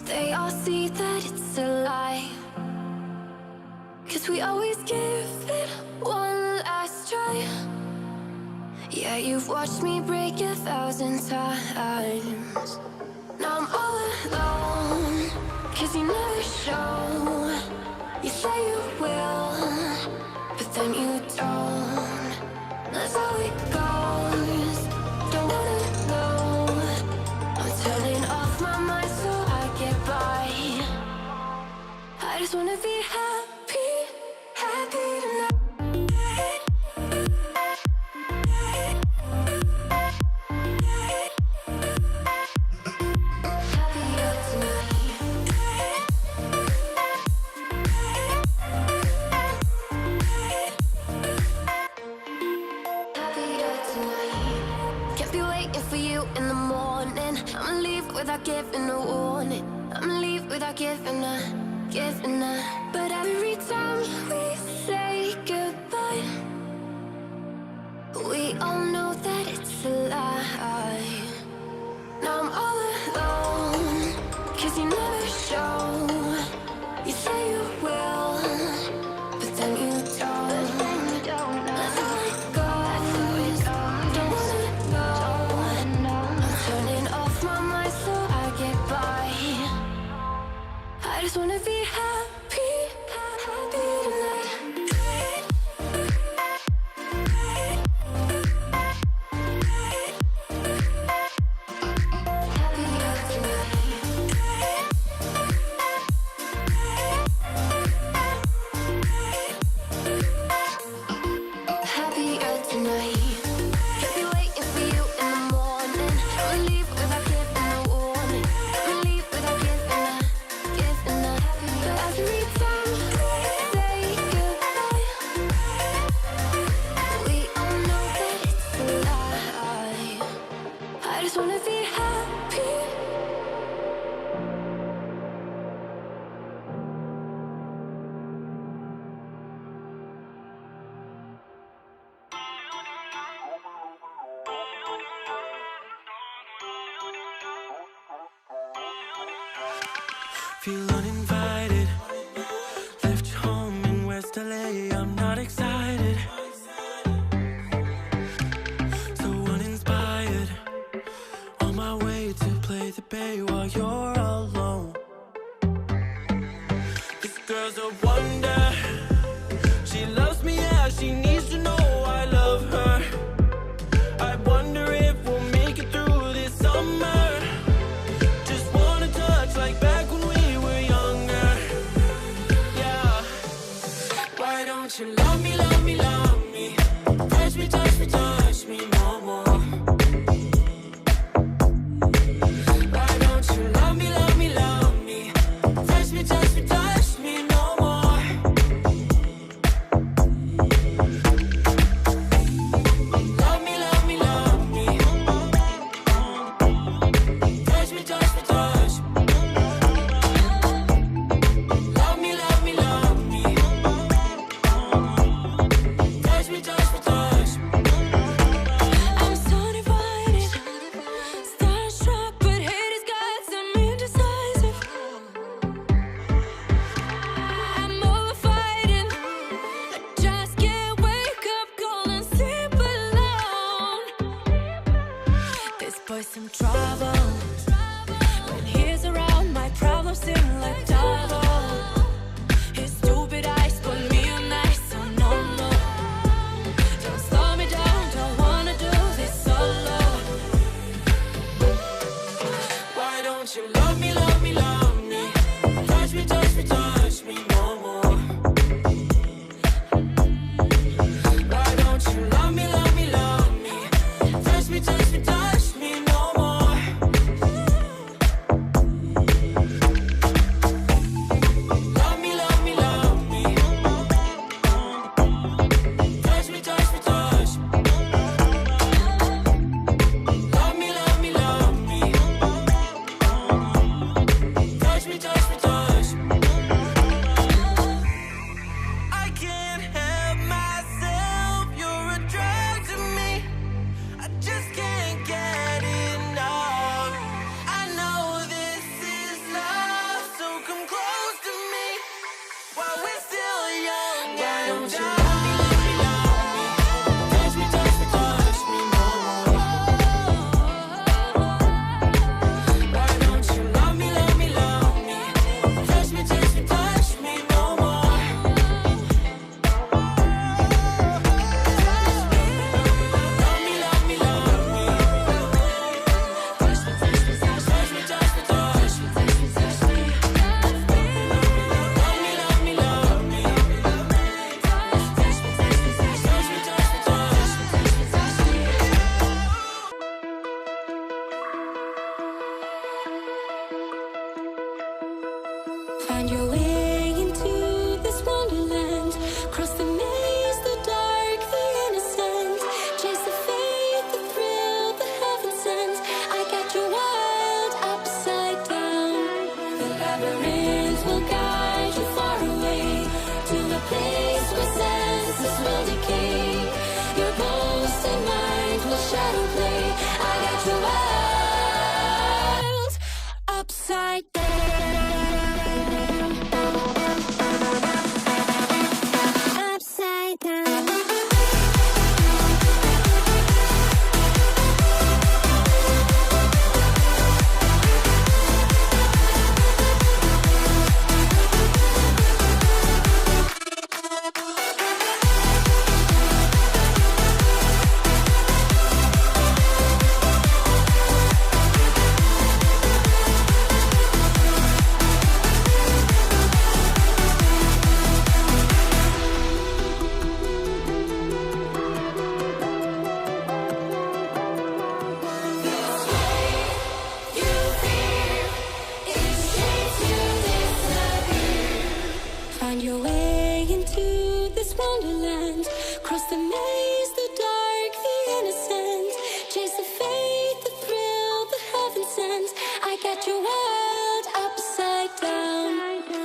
They all see that it's a lie, 'cause we always give it one last try. Yeah, you've watched me break 1,000 times. Now I'm all alone, 'cause you never show. You say you will, but then you don't. That's how it goes. Don't wanna know. I'm turning off my mind so I get by. I just wanna be happy, happy tonight. Happier tonight. Happier tonight. Can't be waiting for you in the morning. I'ma leave without giving a warning. I'ma leave without giving a. But every time we say goodbye, we all know that it's a lie. Now I'm all alone, 'cause you never show. You say you will, but then you don't. That's how it goes. Don't wanna know. I'm turning off my mind so I get by. I just wanna be happy, happy tonight. Happier tonight. Happier tonight. Can't be waiting for you in the morning. I'ma leave without giving a warning. I'ma leave without giving a. But every time we say goodbye, we all know that it's a lie. I just wanna be happy. Feel uninvited. Left your home in West LA. I'm not excited. So uninspired. On my way to play the bay while you're alone. This girl's a wonder. She loves me, yeah. She needs to know I love her. I wonder if we'll make it through this summer. Just wanna touch like back when we were younger. Yeah. Why don't you love me, love me, love me? Touch me, touch me, touch me no more. Why don't you love me, love me, love me? Touch me, touch me, touch me no more. Love me, love me, love me. Touch me, touch me, touch me. Love me, love me, love me. Touch me, touch me, touch me. I'm so divided, starstruck, but hate has got some indecisive. I'm over fighting. I just can't wake up cold and sleep alone. This boy's some trouble. When he's around, my problems seem like double. His stupid eyes put me on ice, so no more. Don't slow me down, don't wanna do this solo. Why don't you love me, love me, love me? Touch me, touch me, touch me no more. Why don't you love me, love me, love me? Touch me, touch me, touch me no more. Love me, love me, love me. Touch me, touch me, touch me. Love me, love me, love me. Find your way into this wonderland. Cross the maze, the dark, the innocent. Chase the faith, the thrill, the heaven sent. I got your world upside down. The labyrinth will guide you far away to a place where senses will decay. Your ghost and mind will shadow play. I got your world upside down. Upside down. Find your way into this wonderland. Cross the maze, the dark, the innocent. Chase the faith, the thrill, the heaven sent. I got your world upside down.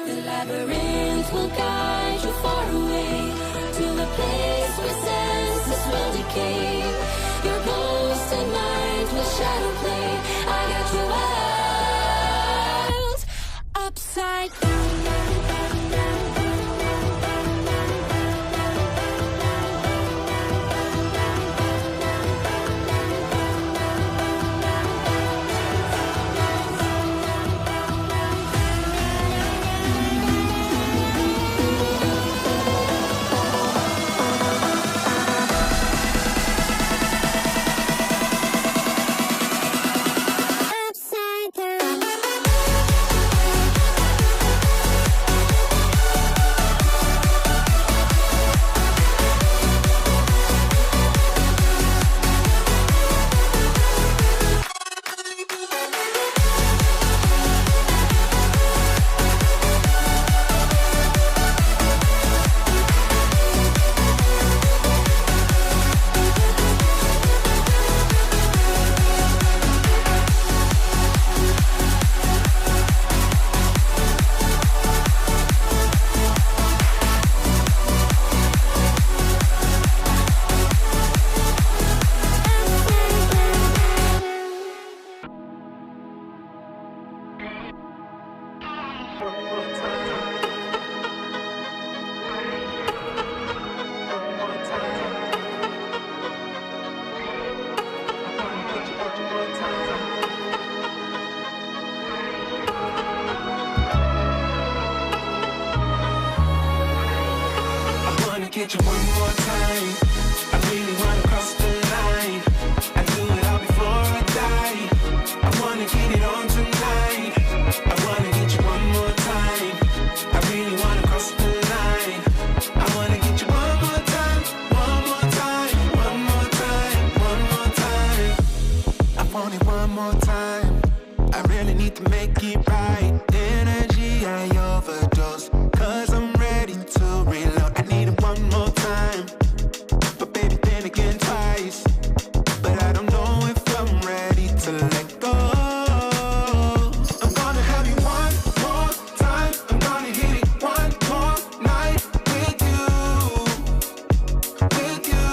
The labyrinth will guide you far away to a place where senses will decay. Your ghost and mind will shadow play. I got your world upside down. Get you one more time. I really wanna cross the line. I do it all before I die. I wanna get it on tonight. I wanna get you one more time. I really wanna cross the line. I wanna get you one more time, one more time, one more time, one more time. I want it one more time. I really need to make it right. Energy, I overdose. 'Cause I'm ready to reload. I need it one more time. But baby, then again twice. But I don't know if I'm ready to let go. I'm gonna have you one more time. I'm gonna hit it one more night with you. With you.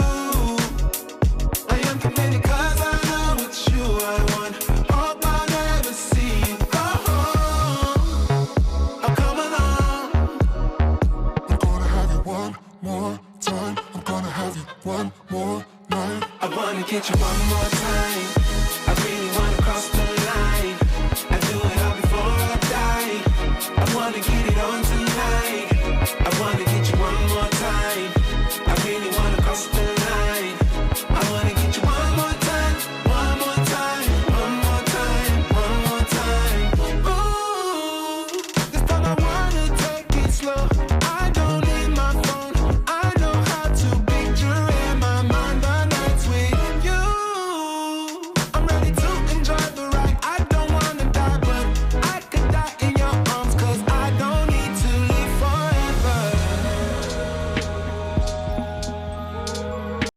I am committed 'cause I know it's you I want. Hope I'll never see you go home. Oh, come along. I'm gonna have you one more time. I'm gonna have you one more night. I wanna get you one more